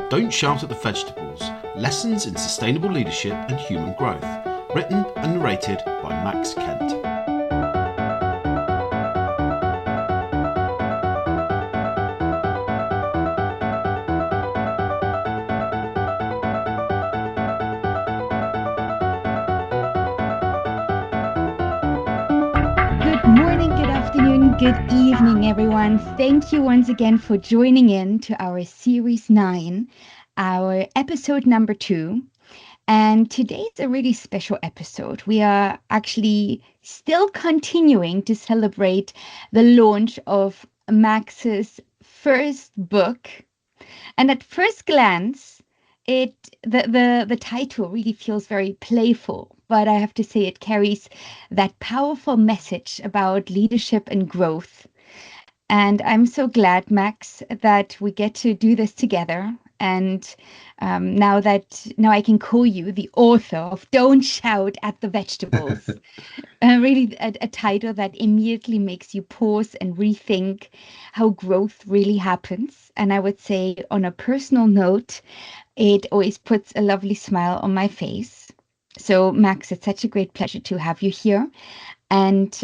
Don't Shout at the Vegetables, Lessons in Sustainable Leadership and Human Growth, written and narrated by Max Kent. Good evening, everyone. Thank you once again for joining in to our Series 9, our episode number 2. And today's a really special episode. We are actually still continuing to celebrate the launch of Max's first book. And at first glance, the title really feels very playful, but I have to say it carries that powerful message about leadership and growth. And I'm so glad, Max, that we get to do this together. And now I can call you the author of Don't Shout at the Vegetables. Really a title that immediately makes you pause and rethink how growth really happens. And I would say, on a personal note, it always puts a lovely smile on my face. So, Max, it's such a great pleasure to have you here. And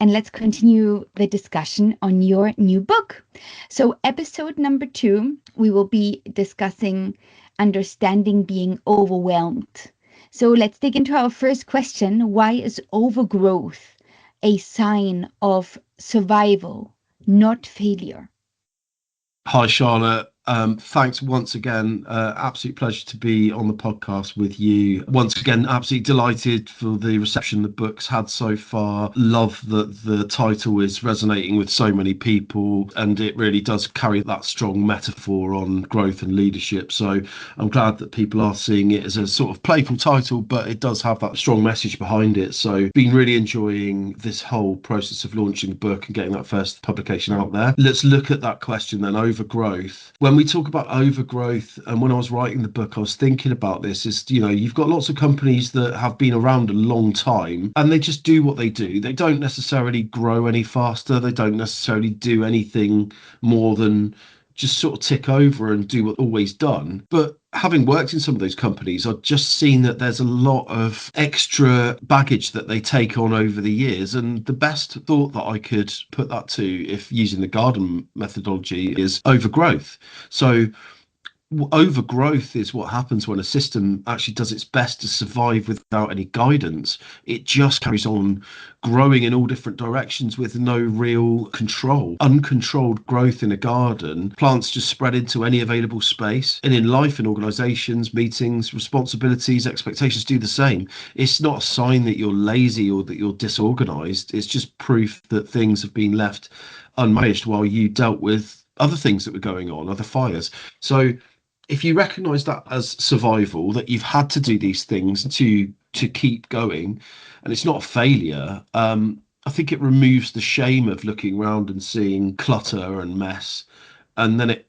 let's continue the discussion on your new book. So episode number 2, we will be discussing understanding being overwhelmed. So let's dig into our first question. Why is overgrowth a sign of survival, not failure? Hi, Charlotte. Thanks once again. Absolute pleasure to be on the podcast with you. Once again, absolutely delighted for the reception the book's had so far. Love that the title is resonating with so many people, and it really does carry that strong metaphor on growth and leadership. So I'm glad that people are seeing it as a sort of playful title, but it does have that strong message behind it. So been really enjoying this whole process of launching the book and getting that first publication out there. Let's look at that question then, overgrowth. When we talk about overgrowth, and when I was writing the book, I was thinking about this, is, you've got lots of companies that have been around a long time and they just do what they do. They don't necessarily grow any faster. They don't necessarily do anything more than just sort of tick over and do what always done. But having worked in some of those companies, I've just seen that there's a lot of extra baggage that they take on over the years. And the best thought that I could put that to, if using the garden methodology, is overgrowth. So overgrowth is what happens when a system actually does its best to survive without any guidance. It just carries on growing in all different directions with no real control. Uncontrolled growth in a garden, plants just spread into any available space. And in life, in organizations, meetings, responsibilities, expectations do the same. It's not a sign that you're lazy or that you're disorganized. It's just proof that things have been left unmanaged while you dealt with other things that were going on, other fires. So if you recognize that as survival, that you've had to do these things to keep going, and it's not a failure, I think it removes the shame of looking around and seeing clutter and mess. And then it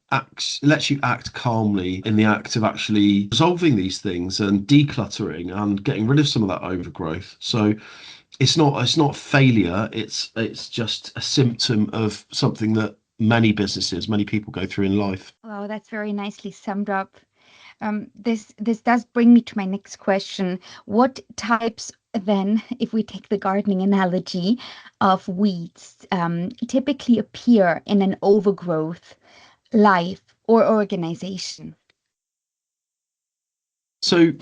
lets you act calmly in the act of actually resolving these things and decluttering and getting rid of some of that overgrowth. So it's not failure. It's just a symptom of something that many people go through in life. Wow, that's very nicely summed up. This does bring me to my next question. What types then, if we take the gardening analogy, of weeds typically appear in an overgrowth life or organization? So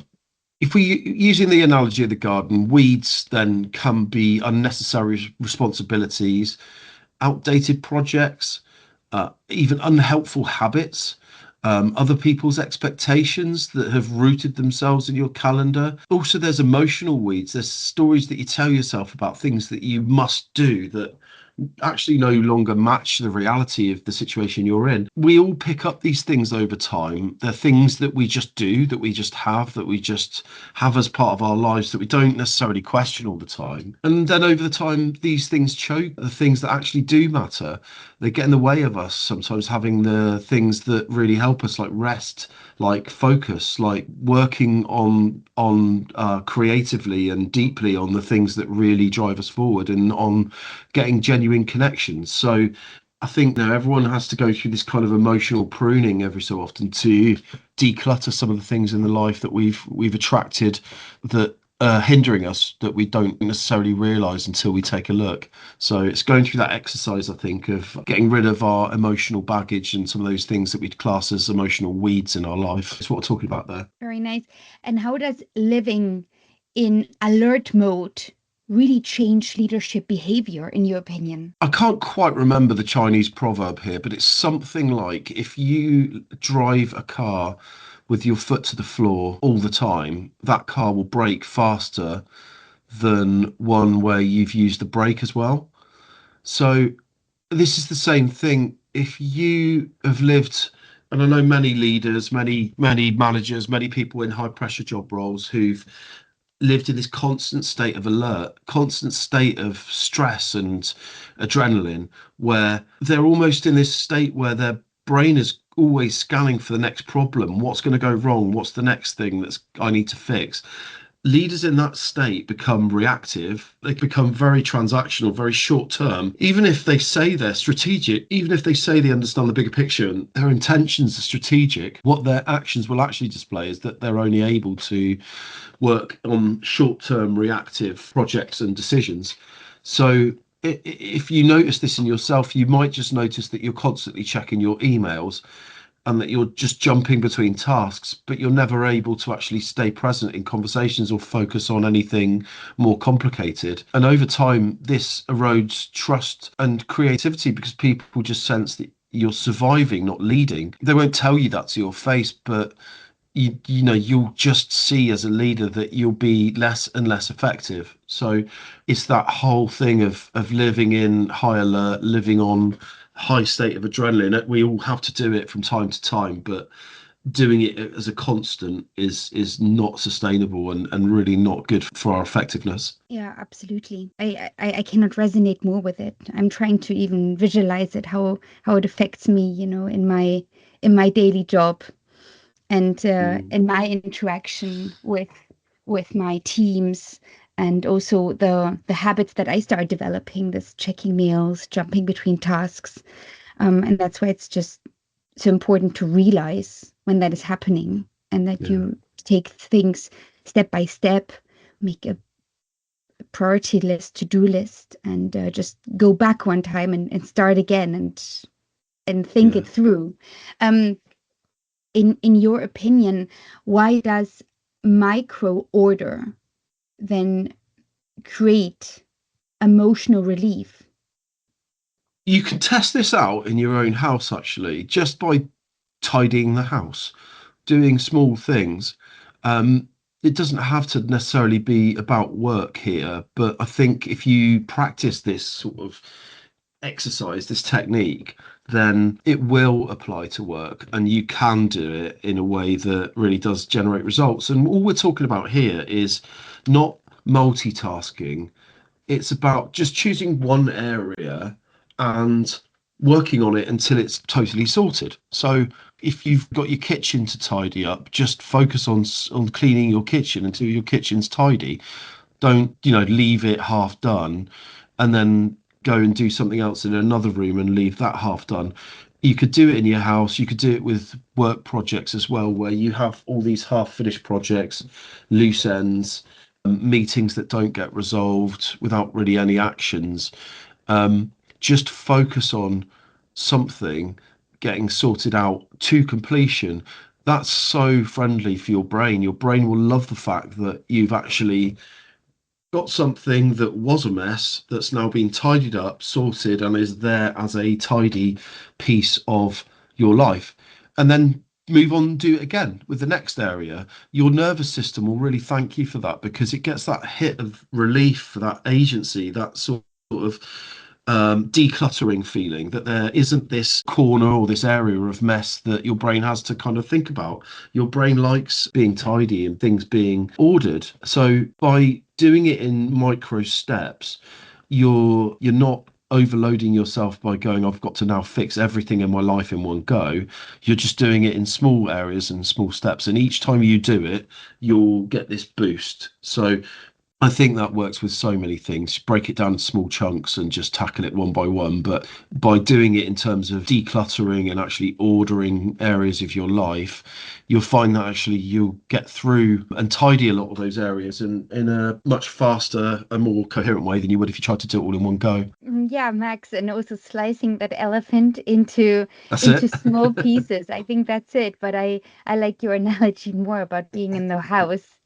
if we using the analogy of the garden, weeds then can be unnecessary responsibilities, outdated projects, even unhelpful habits, other people's expectations that have rooted themselves in your calendar. Also, there's emotional weeds. There's stories that you tell yourself about things that you must do that actually no longer match the reality of the situation you're in. We all pick up these things over time. They're things that we just do, that we just have as part of our lives, that we don't necessarily question all the time. And then over the time, these things choke the things that actually do matter. They get in the way of us sometimes having the things that really help us, like rest, like focus, like working on creatively and deeply on the things that really drive us forward, and on getting genuine connections. So I think now everyone has to go through this kind of emotional pruning every so often to declutter some of the things in the life that we've attracted that are hindering us, that we don't necessarily realize until we take a look. So it's going through that exercise, I think, of getting rid of our emotional baggage and some of those things that we'd class as emotional weeds in our life. That's what we're talking about there. Very nice. And how does living in alert mode really change leadership behavior, in your opinion? I can't quite remember the Chinese proverb here, but it's something like if you drive a car with your foot to the floor all the time, that car will brake faster than one where you've used the brake as well. So this is the same thing. If you have lived, and I know many leaders, many managers, many people in high pressure job roles who've lived in this constant state of alert, constant state of stress and adrenaline, where they're almost in this state where their brain is always scanning for the next problem. What's going to go wrong? What's the next thing that's I need to fix? Leaders in that state become reactive. They become very transactional, very short term. Even if they say they're strategic, even if they say they understand the bigger picture and their intentions are strategic, what their actions will actually display is that they're only able to work on short term reactive projects and decisions. So if you notice this in yourself, you might just notice that you're constantly checking your emails and that you're just jumping between tasks, but you're never able to actually stay present in conversations or focus on anything more complicated. And over time, this erodes trust and creativity because people just sense that you're surviving, not leading. They won't tell you that to your face, but you know you'll just see as a leader that you'll be less and less effective. So it's that whole thing of living in high alert, living on high state of adrenaline. We all have to do it from time to time, but doing it as a constant is not sustainable and really not good for our effectiveness. Yeah, absolutely. I cannot resonate more with it. I'm trying to even visualize it, how it affects me, in my daily job and in my interaction with my teams, and also the habits that I start developing, this checking mails, jumping between tasks. And that's why it's just so important to realize when that is happening, and that you take things step by step, make a priority list, to-do list, and just go back one time and start again and think Yeah. it through. Um, in your opinion, why does micro order then create emotional relief? You can test this out in your own house actually, just by tidying the house, doing small things. Um, it doesn't have to necessarily be about work here, but I think if you practice this sort of exercise, this technique, then it will apply to work and you can do it in a way that really does generate results. And all we're talking about here is not multitasking, it's about just choosing one area and working on it until it's totally sorted. So if you've got your kitchen to tidy up, just focus on cleaning your kitchen until your kitchen's tidy. Don't, leave it half done and then go and do something else in another room and leave that half done. You could do it in your house. You could do it with work projects as well, where you have all these half finished projects, loose ends, meetings that don't get resolved without really any actions. Just focus on something getting sorted out to completion. That's so friendly for your brain. Your brain will love the fact that you've actually got something that was a mess that's now been tidied up, sorted, and is there as a tidy piece of your life. And then move on and do it again with the next area. Your nervous system will really thank you for that because it gets that hit of relief for that agency, that sort of decluttering feeling that there isn't this corner or this area of mess that your brain has to kind of think about. Your brain likes being tidy and things being ordered. So by doing it in micro steps, you're not overloading yourself by going, I've got to now fix everything in my life in one go. You're just doing it in small areas and small steps. And each time you do it, you'll get this boost. So I think that works with so many things. Break it down in small chunks and just tackle it one by one. But by doing it in terms of decluttering and actually ordering areas of your life, you'll find that actually you'll get through and tidy a lot of those areas in a much faster and more coherent way than you would if you tried to do it all in one go. Yeah, Max, and also slicing that elephant into That's into it. small pieces. I think that's it. But I like your analogy more about being in the house.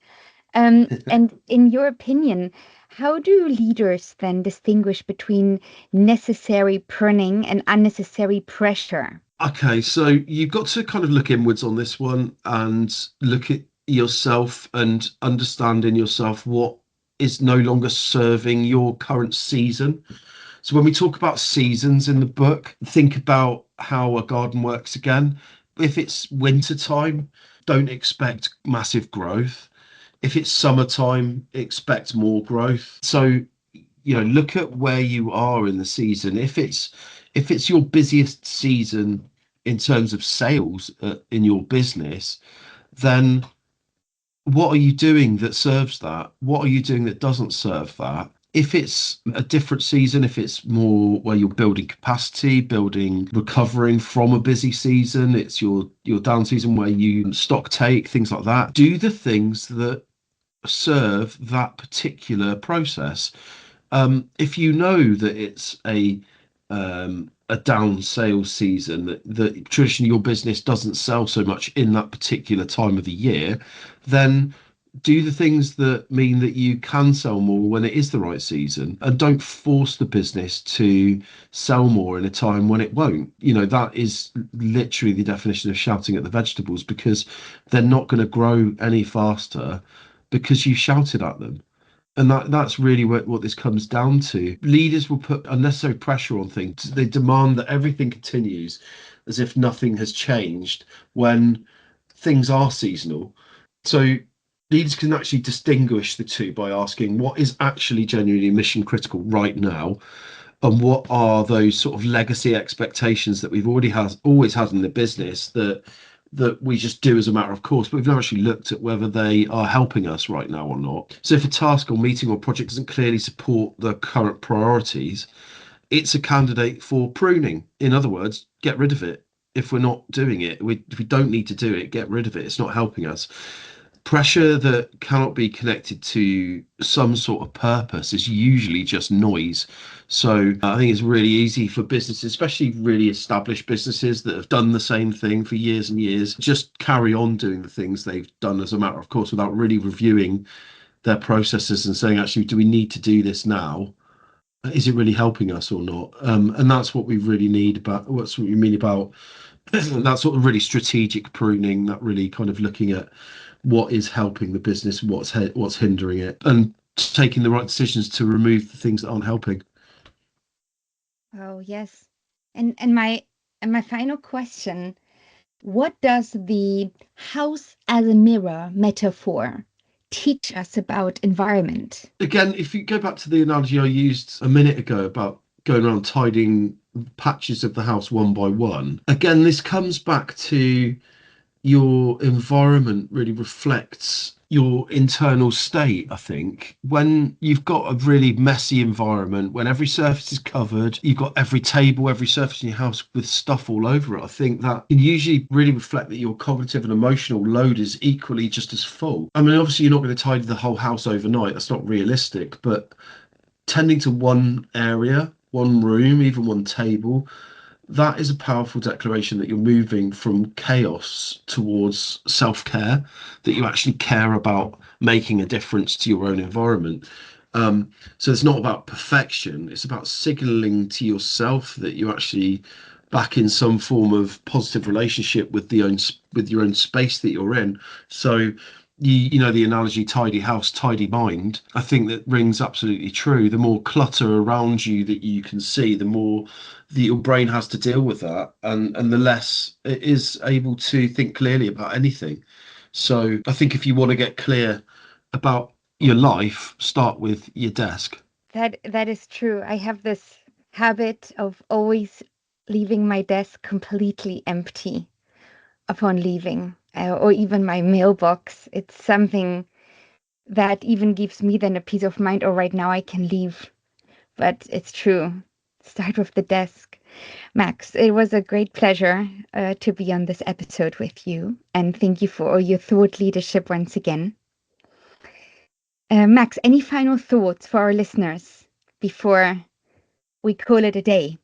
And in your opinion, how do leaders then distinguish between necessary pruning and unnecessary pressure? Okay, so you've got to kind of look inwards on this one and look at yourself and understand in yourself what is no longer serving your current season. So when we talk about seasons in the book, think about how a garden works again. If it's winter time, don't expect massive growth. If it's summertime, expect more growth. So, look at where you are in the season. If it's your busiest season in terms of sales in your business, then what are you doing that serves that? What are you doing that doesn't serve that? If it's a different season, if it's more where you're building capacity, building, recovering from a busy season, it's your down season where you stock take, things like that. Do the things that serve that particular process. If you know that it's a down sales season, that traditionally your business doesn't sell so much in that particular time of the year, then do the things that mean that you can sell more when it is the right season, and don't force the business to sell more in a time when it won't. That is literally the definition of shouting at the vegetables, because they're not going to grow any faster because you shouted at them. And that's really what this comes down to. Leaders will put unnecessary pressure on things. They demand that everything continues as if nothing has changed when things are seasonal. So leaders can actually distinguish the two by asking what is actually genuinely mission critical right now, and what are those sort of legacy expectations that we've always had in the business that we just do as a matter of course, but we've never actually looked at whether they are helping us right now or not. So if a task or meeting or project doesn't clearly support the current priorities, it's a candidate for pruning. In other words, get rid of it. If we're not doing it, if we don't need to do it, get rid of it. It's not helping us. Pressure that cannot be connected to some sort of purpose is usually just noise. So I think it's really easy for businesses, especially really established businesses that have done the same thing for years and years, just carry on doing the things they've done as a matter of course without really reviewing their processes and saying, actually, do we need to do this now? Is it really helping us or not? And that's what we really need about what's what you mean about that sort of really strategic pruning, that really kind of looking at what is helping the business, what's hindering it, and taking the right decisions to remove the things that aren't helping. Oh, yes. And my final question, what does the house as a mirror metaphor teach us about environment? Again, if you go back to the analogy I used a minute ago about going around tidying patches of the house one by one, again, this comes back to your environment really reflects your internal state. I think when you've got a really messy environment, when every surface is covered, you've got every table, every surface in your house with stuff all over it, I think that can usually really reflect that your cognitive and emotional load is equally just as full. I mean, obviously you're not going to tidy the whole house overnight, that's not realistic, but tending to one area, one room, even one table, that is a powerful declaration that you're moving from chaos towards self-care, that you actually care about making a difference to your own environment. So it's not about perfection, it's about signaling to yourself that you're actually back in some form of positive relationship with your own space that you're in. So you know the analogy tidy house, tidy mind. I think that rings absolutely true. The more clutter around you that you can see, the more that your brain has to deal with that, and the less it is able to think clearly about anything. So I think if you want to get clear about your life, start with your desk. That is true. I have this habit of always leaving my desk completely empty upon leaving, or even my mailbox. It's something that even gives me then a peace of mind. Oh, right now I can leave. But it's true. Start with the desk. Max, it was a great pleasure to be on this episode with you. And thank you for all your thought leadership once again. Max, any final thoughts for our listeners before we call it a day?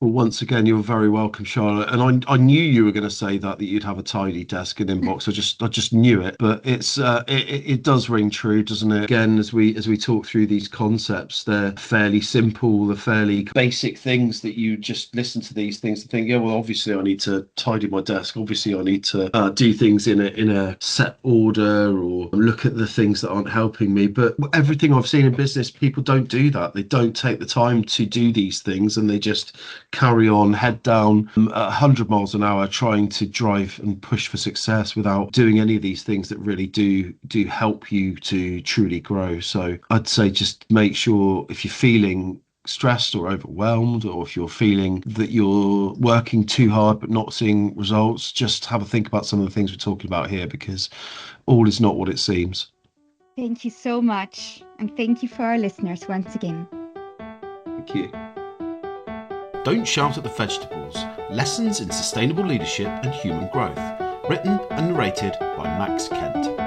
Well, once again, you're very welcome, Charlotte. And I knew you were going to say that you'd have a tidy desk and inbox. I just knew it. But it does ring true, doesn't it? Again, as we talk through these concepts, they're fairly simple, they're fairly basic things that you just listen to these things and think, yeah, well, obviously I need to tidy my desk. Obviously I need to do things in a set order or look at the things that aren't helping me. But everything I've seen in business, people don't do that. They don't take the time to do these things, and they just carry on, head down at 100 miles an hour, trying to drive and push for success without doing any of these things that really do help you to truly grow. So I'd say just make sure, if you're feeling stressed or overwhelmed, or if you're feeling that you're working too hard but not seeing results, just have a think about some of the things we're talking about here, because all is not what it seems. Thank you so much. And thank you for our listeners once again. Thank you. Don't Shout at the Vegetables, Lessons in Sustainable Leadership and Human Growth, written and narrated by Max Kent.